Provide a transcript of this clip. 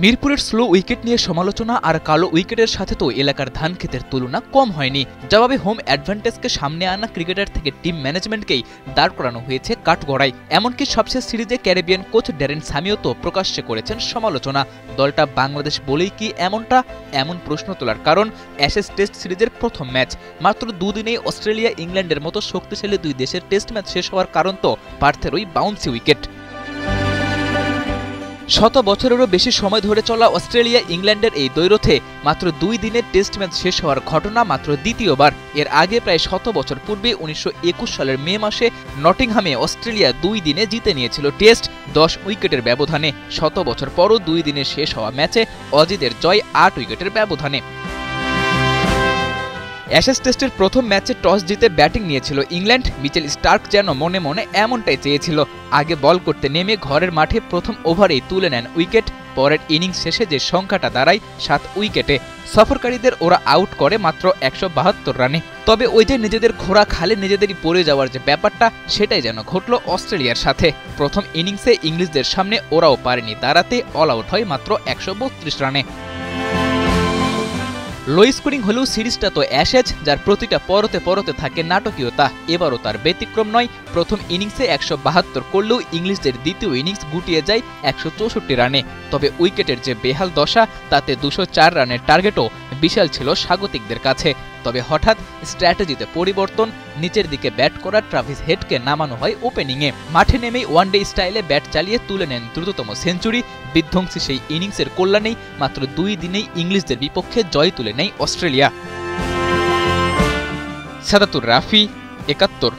মিরপুরের slow wicket নিয়ে সমালোচনা আর কালো উইকেটের সাথে তো এলাকার ধান ক্ষেতের তুলনা কম হয়নি। জবাবে হোম অ্যাডভান্টেজকে সামনে আনা ক্রিকেটার থেকে টিম ম্যানেজমেন্টকেই দাঁড় করানো হয়েছে কাঠগড়ায়। এমনকি সবশেষ সিরিজে ক্যারিবিয়ান কোচ ড্যারেন স্যামিও তো প্রকাশ্যে করেছেন সমালোচনা। দলটা বাংলাদেশ বলেই কি এমনটা? এমন প্রশ্ন তোলার কারণ অ্যাশেজ টেস্ট সিরিজের প্রথম ম্যাচ। মাত্র দুদিনেই অস্ট্রেলিয়া ইংল্যান্ডের মতো শক্তিশালী দুই দেশের টেস্ট ম্যাচ শেষ হওয়ার কারণ তো পার্থের ওই বাউন্সি উইকেট। শত বছরেরও বেশি সময় ধরে চলা অস্ট্রেলিয়া ইংল্যান্ডের এই দ্বৈরথে মাত্র 2 দিনের টেস্ট ম্যাচ শেষ হওয়ার ঘটনা মাত্র দ্বিতীয়বার। এর আগে প্রায় 100 বছর পূর্বে 1921 সালের মে মাসে নটিংহামে অস্ট্রেলিয়া 2 দিনে জিতে নিয়েছিল টেস্ট 10 উইকেটের ব্যবধানে। 100 বছর পরও 2 দিনে শেষ হওয়া ম্যাচে অজিদের জয় 8 উইকেটের ব্যবধানে। অ্যাশেজ টেস্টের প্রথম ম্যাচে টস জিতে ব্যাটিং নিয়েছিল ইংল্যান্ড। মিচেল স্টার্ক যেন মনে মনে এমনটাই চেয়েছিল। আগে বল করতে নেমে ঘরের মাঠে প্রথম ওভারেই তুলে নেন উইকেট। পরের ইনিংস শেষে যে সংখ্যাটা দাঁড়ায় 7 উইকেটে। সফরকারীদের ওরা আউট করে মাত্র 172 রানে। তবে ওই যে নিজেদের খোরা খালে নিজেদেরই পড়ে যাওয়ার যে ব্যাপারটা, সেটাই যেন ঘটল অস্ট্রেলিয়ার সাথে। প্রথম ইনিংসে ইংলিশদের সামনে ওরাও পারেনি দাঁড়াতে, অল আউট হয় মাত্র 132 রানে। লো স্কোরিং হলেও সিরিজটা তো অ্যাশেজ, যার প্রতিটা পরতে পরতে থাকে নাটকীয়তা। এবারও তার ব্যতিক্রম নয়। প্রথম ইনিংসে 172 করলেও ইংলিশদের দ্বিতীয় ইনিংস গুটিয়ে যায় 164 রানে। তবে উইকেটের যে বেহাল দশা, তাতে 204 রানের টার্গেটও বিশাল ছিল স্বাগতিকদের কাছে। তবে হঠাৎ স্ট্র্যাটেজিতে পরিবর্তন। নিচের দিকে ব্যাট করা ট্রাভিস হেডকে নামানো হয় ওপেনিংয়ে। মাঠে নেমেই ওয়ানডে স্টাইলে ব্যাট চালিয়ে তুলে নেন দ্রুততম সেঞ্চুরি। বিধ্বংসী সেই ইনিংসের কল্যাণেই মাত্র 2 দিনেই ইংলিশদের বিপক্ষে জয় তুলে নেয় অস্ট্রেলিয়া। সাদাতুর রাফি, 71।